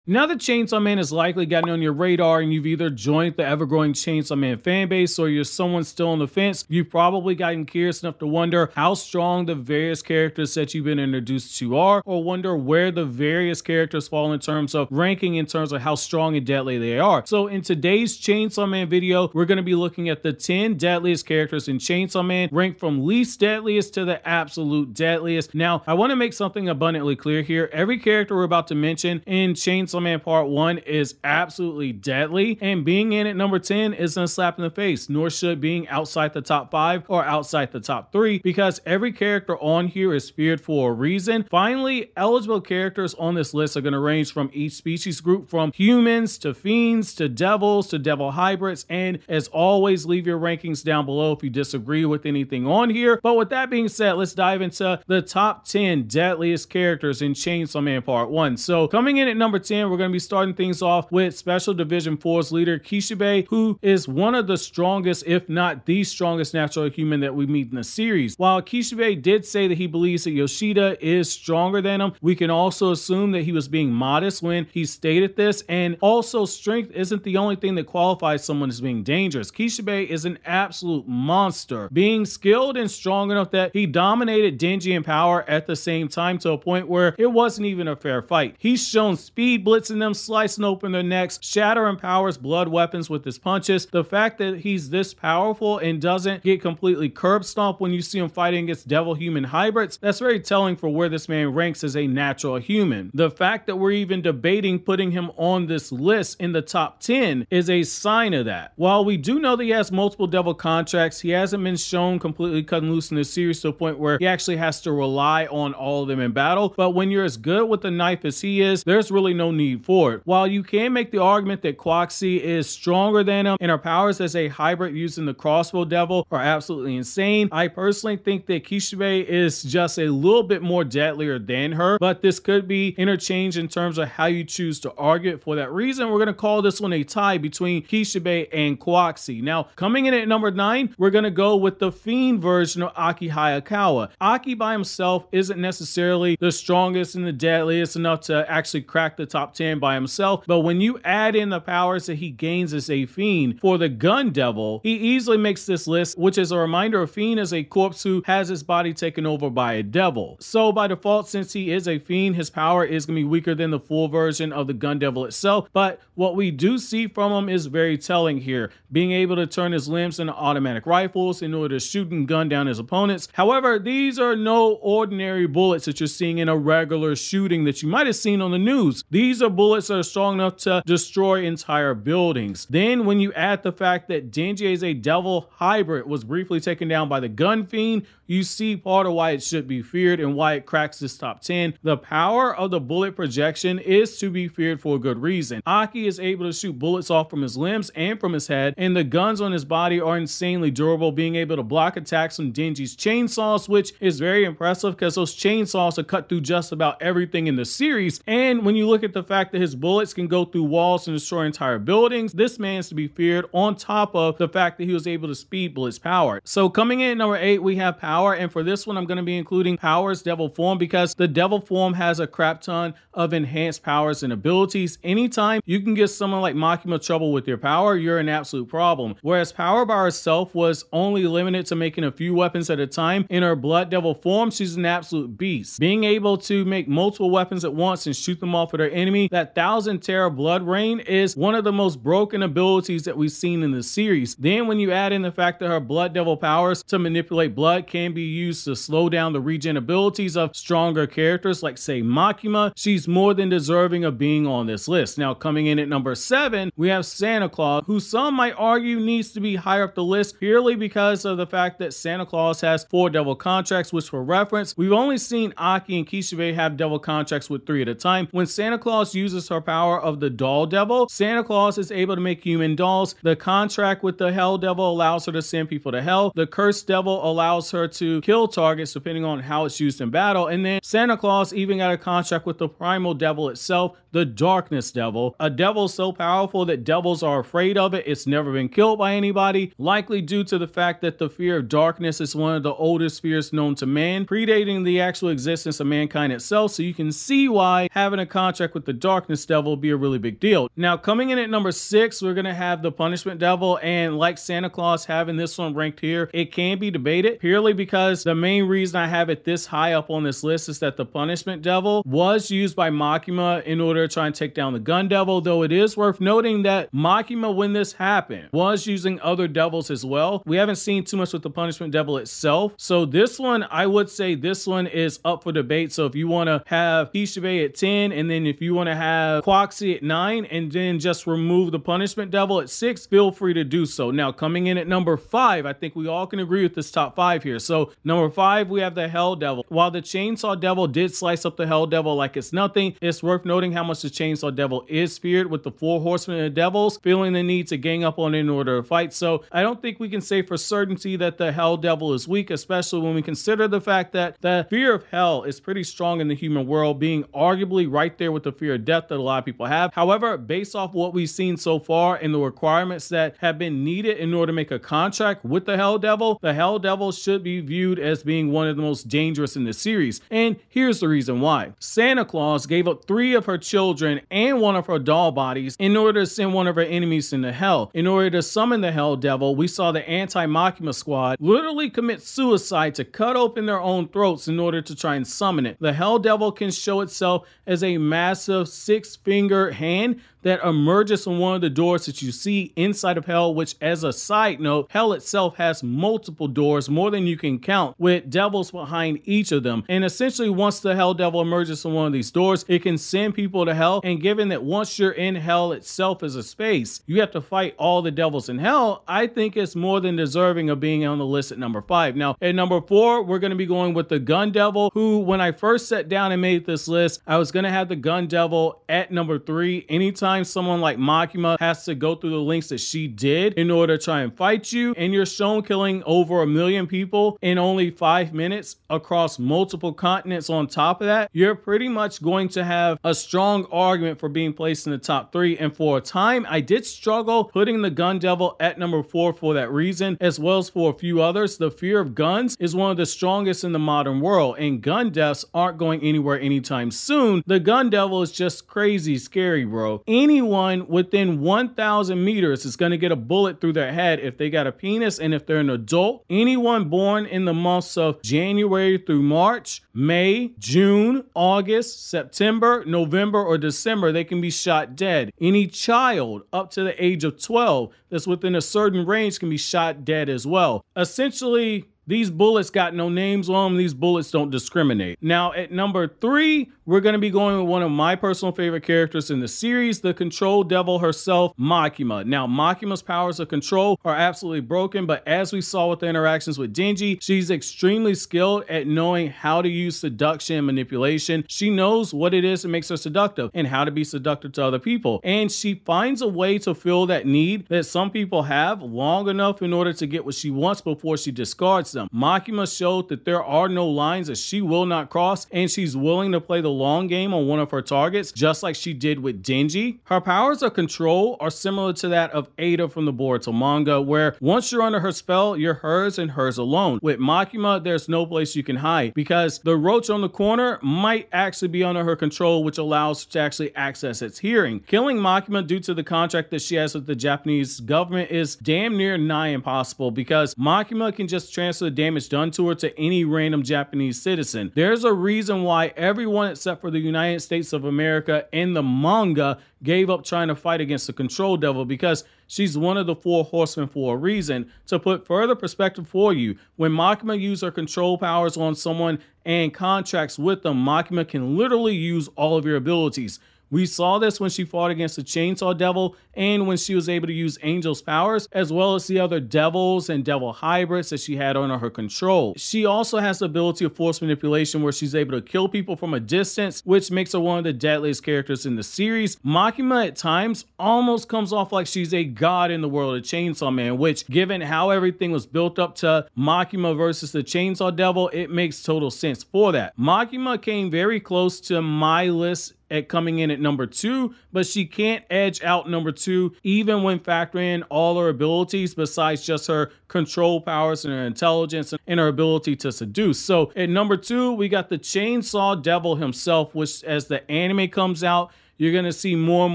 Now that Chainsaw Man has likely gotten on your radar and you've either joined the ever-growing Chainsaw Man fanbase or you're someone still on the fence, you've probably gotten curious enough to wonder how strong the various characters that you've been introduced to are, or wonder where the various characters fall in terms of ranking, in terms of how strong and deadly they are. So in today's Chainsaw Man video, we're going to be looking at the 10 deadliest characters in Chainsaw Man, ranked from least deadliest to the absolute deadliest. Now, I want to make something abundantly clear here. Every character we're about to mention in Chainsaw Man Part 1 is absolutely deadly, and being in at number 10 isn't a slap in the face, nor should being outside the top 5 or outside the top 3, because every character on here is feared for a reason. Finally, eligible characters on this list are going to range from each species group, from humans to fiends to devil hybrids, and as always, leave your rankings down below if you disagree with anything on here. But with that being said, let's dive into the top 10 deadliest characters in Chainsaw Man Part 1. So coming in at number 10, we're going to be starting things off with Special Division 4's leader Kishibe, who is one of the strongest, if not the strongest, natural human that we meet in the series. While Kishibe did say that he believes that Yoshida is stronger than him, we can also assume that he was being modest when he stated this, and also strength isn't the only thing that qualifies someone as being dangerous. Kishibe is an absolute monster, being skilled and strong enough that he dominated Denji in power at the same time, to a point where it wasn't even a fair fight. He's shown speed blitzing them, slicing open their necks, shattering Power's blood weapons with his punches. The fact that he's this powerful and doesn't get completely curb stomped when you see him fighting against devil human hybrids, that's very telling for where this man ranks as a natural human. The fact that we're even debating putting him on this list in the top 10 is a sign of that. While we do know that he has multiple devil contracts, he hasn't been shown completely cutting loose in this series to a point where he actually has to rely on all of them in battle. But when you're as good with the knife as he is, there's really no need for it. While you can make the argument that Quanxi is stronger than him and her powers as a hybrid using the crossbow devil are absolutely insane, I personally think that Kishibe is just a little bit more deadlier than her, but this could be interchanged in terms of how you choose to argue it. For that reason, we're going to call this one a tie between Kishibe and Quanxi. Now, coming in at number 9, we're going to go with the Fiend version of Aki Hayakawa. Aki by himself isn't necessarily the strongest and the deadliest enough to actually crack the top 10 by himself, but when you add in the powers that he gains as a fiend for the gun devil, he easily makes this list, which is a reminder of Fiend as a corpse who has his body taken over by a devil. So by default, since he is a fiend, his power is going to be weaker than the full version of the gun devil itself, but what we do see from him is very telling here, being able to turn his limbs into automatic rifles in order to shoot and gun down his opponents. However, these are no ordinary bullets that you're seeing in a regular shooting that you might have seen on the news. These are bullets that are strong enough to destroy entire buildings. Then when you add the fact that Denji as a devil hybrid was briefly taken down by the gun fiend, you see part of why it should be feared and why it cracks this top 10. The power of the bullet projection is to be feared for a good reason. Aki is able to shoot bullets off from his limbs and from his head, and the guns on his body are insanely durable, being able to block attacks from Denji's chainsaws, which is very impressive because those chainsaws are cut through just about everything in the series. And when you look at the fact that his bullets can go through walls and destroy entire buildings, this man's to be feared, on top of the fact that he was able to speed bullets power. So coming in at number 8, we have Power, and for this one I'm going to be including Power's devil form because the devil form has a crap ton of enhanced powers and abilities. Anytime you can get someone like Makima trouble with your power, you're an absolute problem. Whereas Power by herself was only limited to making a few weapons at a time, in her blood devil form she's an absolute beast, being able to make multiple weapons at once and shoot them off at her enemy. That 1000 Terra blood rain is one of the most broken abilities that we've seen in the series. Then when you add in the fact that her blood devil powers to manipulate blood can be used to slow down the regen abilities of stronger characters like, say, Makima, she's more than deserving of being on this list. Now coming in at number 7, we have Santa Claus, who some might argue needs to be higher up the list purely because of the fact that Santa Claus has 4 devil contracts, which for reference, we've only seen Aki and Kishibe have devil contracts with 3 at a time. When Santa Claus uses her power of the doll devil, Santa Claus is able to make human dolls. The contract with the hell devil allows her to send people to hell. The cursed devil allows her to kill targets depending on how it's used in battle. And then Santa Claus even got a contract with the primal devil itself, the Darkness Devil, a devil so powerful that devils are afraid of it. It's never been killed by anybody, likely due to the fact that the fear of darkness is one of the oldest fears known to man, predating the actual existence of mankind itself. So you can see why having a contract with the Darkness Devil would be a really big deal. Now, coming in at number 6, we're gonna have the Punishment Devil, and like Santa Claus having this one ranked here, it can be debated purely because the main reason I have it this high up on this list is that the Punishment Devil was used by Makima in order to try and take down the Gun Devil, though it is worth noting that Makima, when this happened, was using other devils as well. We haven't seen too much with the Punishment Devil itself, so this one, I would say this one is up for debate. So if you want to have Kishibe at 10, and then if you want to have Quanxi at 9, and then just remove the Punishment Devil at 6, feel free to do so. Now, coming in at number 5, I think we all can agree with this top 5 here. So number 5, we have the Hell Devil. While the Chainsaw Devil did slice up the Hell Devil like it's nothing, it's worth noting how much the Chainsaw Devil is feared, with the 4 horsemen of devils feeling the need to gang up on it in order to fight. So I don't think we can say for certainty that the Hell Devil is weak, especially when we consider the fact that the fear of hell is pretty strong in the human world, being arguably right there with the fear of death that a lot of people have. However, based off what we've seen so far and the requirements that have been needed in order to make a contract with the Hell Devil should be viewed as being one of the most dangerous in the series. And here's the reason why. Santa Claus gave up 3 of her children and 1 of her doll bodies in order to send one of her enemies into hell. In order to summon the Hell Devil, we saw the anti-Makima squad literally commit suicide to cut open their own throats in order to try and summon it. The Hell Devil can show itself as a massive 6-finger hand that emerges from one of the doors that you see inside of hell, which, as a side note, hell itself has multiple doors, more than you can count, with devils behind each of them. And essentially, once the Hell Devil emerges from one of these doors, it can send people to hell. And given that once you're in hell itself as a space, you have to fight all the devils in hell, I think it's more than deserving of being on the list at number 5. Now, at number 4, we're going to be going with the Gun Devil, who, when I first sat down and made this list, I was going to have the Gun Devil at number 3. Anytime someone like Makima has to go through the lengths that she did in order to try and fight you, and you're shown killing over 1 million people in only 5 minutes across multiple continents on top of that, you're pretty much going to have a strong argument for being placed in the top 3. And for a time, I did struggle putting the Gun Devil at number 4 for that reason, as well as for a few others. The fear of guns is one of the strongest in the modern world, and gun deaths aren't going anywhere anytime soon. The Gun Devil is just crazy scary, bro. Anyone within 1,000 meters is going to get a bullet through their head if they got a penis, and if they're an adult. Anyone born in the months of January through March, May, June, August, September, November, or December, they can be shot dead. Any child up to the age of 12 that's within a certain range can be shot dead as well. Essentially, these bullets got no names on them. These bullets don't discriminate. Now, at number 3, we're going to be going with one of my personal favorite characters in the series, the Control Devil herself, Makima. Now, Makima's powers of control are absolutely broken, but as we saw with the interactions with Denji, she's extremely skilled at knowing how to use seduction and manipulation. She knows what it is that makes her seductive and how to be seductive to other people. And she finds a way to fill that need that some people have long enough in order to get what she wants before she discards them. Makima showed that there are no lines that she will not cross, and she's willing to play the long game on one of her targets, just like she did with Denji. Her powers of control are similar to that of Ada from the Boruto manga, where once you're under her spell, you're hers and hers alone. With Makima, there's no place you can hide, because the roach on the corner might actually be under her control, which allows her to actually access its hearing. Killing Makima due to the contract that she has with the Japanese government is damn near nigh impossible, because Makima can just transfer the damage done to her to any random Japanese citizen. There's a reason why everyone except for the United States of America and the manga gave up trying to fight against the Control Devil, because she's one of the 4 horsemen for a reason. To put further perspective for you, when Makima uses her control powers on someone and contracts with them, Makima can literally use all of your abilities. We saw this when she fought against the Chainsaw Devil and when she was able to use Angel's powers, as well as the other devils and devil hybrids that she had under her control. She also has the ability of force manipulation where she's able to kill people from a distance, which makes her one of the deadliest characters in the series. Makima at times almost comes off like she's a god in the world of Chainsaw Man, which, given how everything was built up to Makima versus the Chainsaw Devil, it makes total sense for that. Makima came very close to my list at coming in at number 2, but she can't edge out number 2 even when factoring in all her abilities besides just her control powers and her intelligence and her ability to seduce. So at number 2, we got the Chainsaw Devil himself, which as the anime comes out, you're going to see more and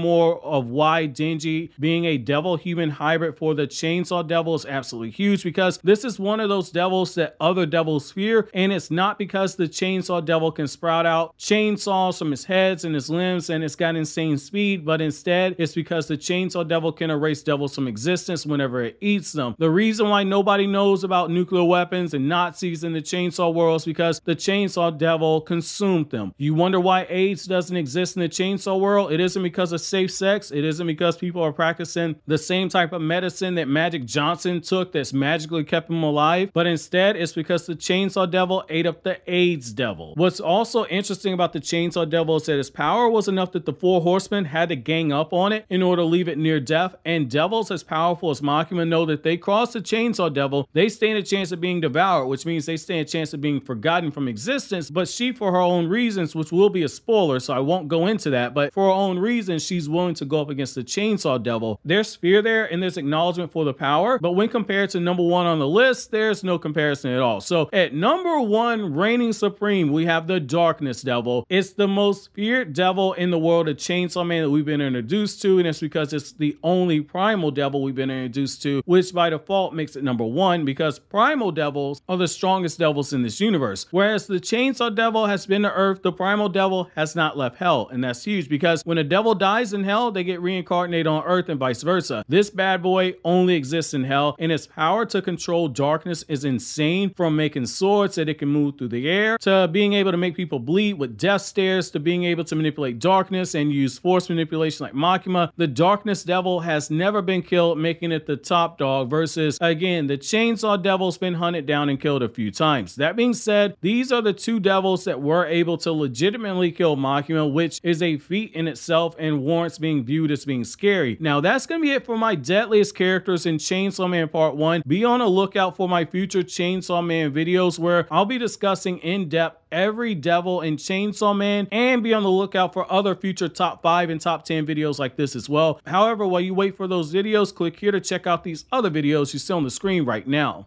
more of why Denji being a devil-human hybrid for the Chainsaw Devil is absolutely huge, because this is one of those devils that other devils fear, and it's not because the Chainsaw Devil can sprout out chainsaws from his heads and his limbs and it's got insane speed, but instead it's because the Chainsaw Devil can erase devils from existence whenever it eats them. The reason why nobody knows about nuclear weapons and Nazis in the Chainsaw world is because the Chainsaw Devil consumed them. You wonder why AIDS doesn't exist in the Chainsaw world? It isn't because of safe sex. It isn't because people are practicing the same type of medicine that Magic Johnson took that's magically kept him alive, but instead it's because the Chainsaw Devil ate up the AIDS Devil. What's also interesting about the Chainsaw Devil is that his power was enough that the 4 horsemen had to gang up on it in order to leave it near death, and devils as powerful as Makima know that they cross the Chainsaw Devil, they stand a chance of being devoured, which means they stand a chance of being forgotten from existence. But she, for her own reasons, which will be a spoiler, so I won't go into that, but for her own reasons, she's willing to go up against the Chainsaw Devil. There's fear there and there's acknowledgement for the power, but when compared to number 1 on the list, there's no comparison at all. So at number 1, reigning supreme, we have the Darkness Devil. It's the most feared devil in the world of Chainsaw Man that we've been introduced to, and it's because it's the only primal devil we've been introduced to, which by default makes it number 1, because primal devils are the strongest devils in this universe. Whereas the Chainsaw Devil has been to Earth, the primal devil has not left Hell, and that's huge because when a devil dies in Hell, they get reincarnated on Earth and vice versa. This bad boy only exists in Hell, and its power to control darkness is insane, from making swords that it can move through the air, to being able to make people bleed with death stares, to being able to manipulate darkness and use force manipulation like Makima. The Darkness Devil has never been killed, making it the top dog, versus, again, the Chainsaw Devil's been hunted down and killed a few times. That being said, these are the 2 devils that were able to legitimately kill Makima, which is a feat in itself and warrants being viewed as being scary. Now that's going to be it for my deadliest characters in Chainsaw Man Part 1. Be on the lookout for my future Chainsaw Man videos where I'll be discussing in depth every devil in Chainsaw Man, and be on the lookout for other future top 5 and top 10 videos like this as well. However, while you wait for those videos, click here to check out these other videos you see on the screen right now.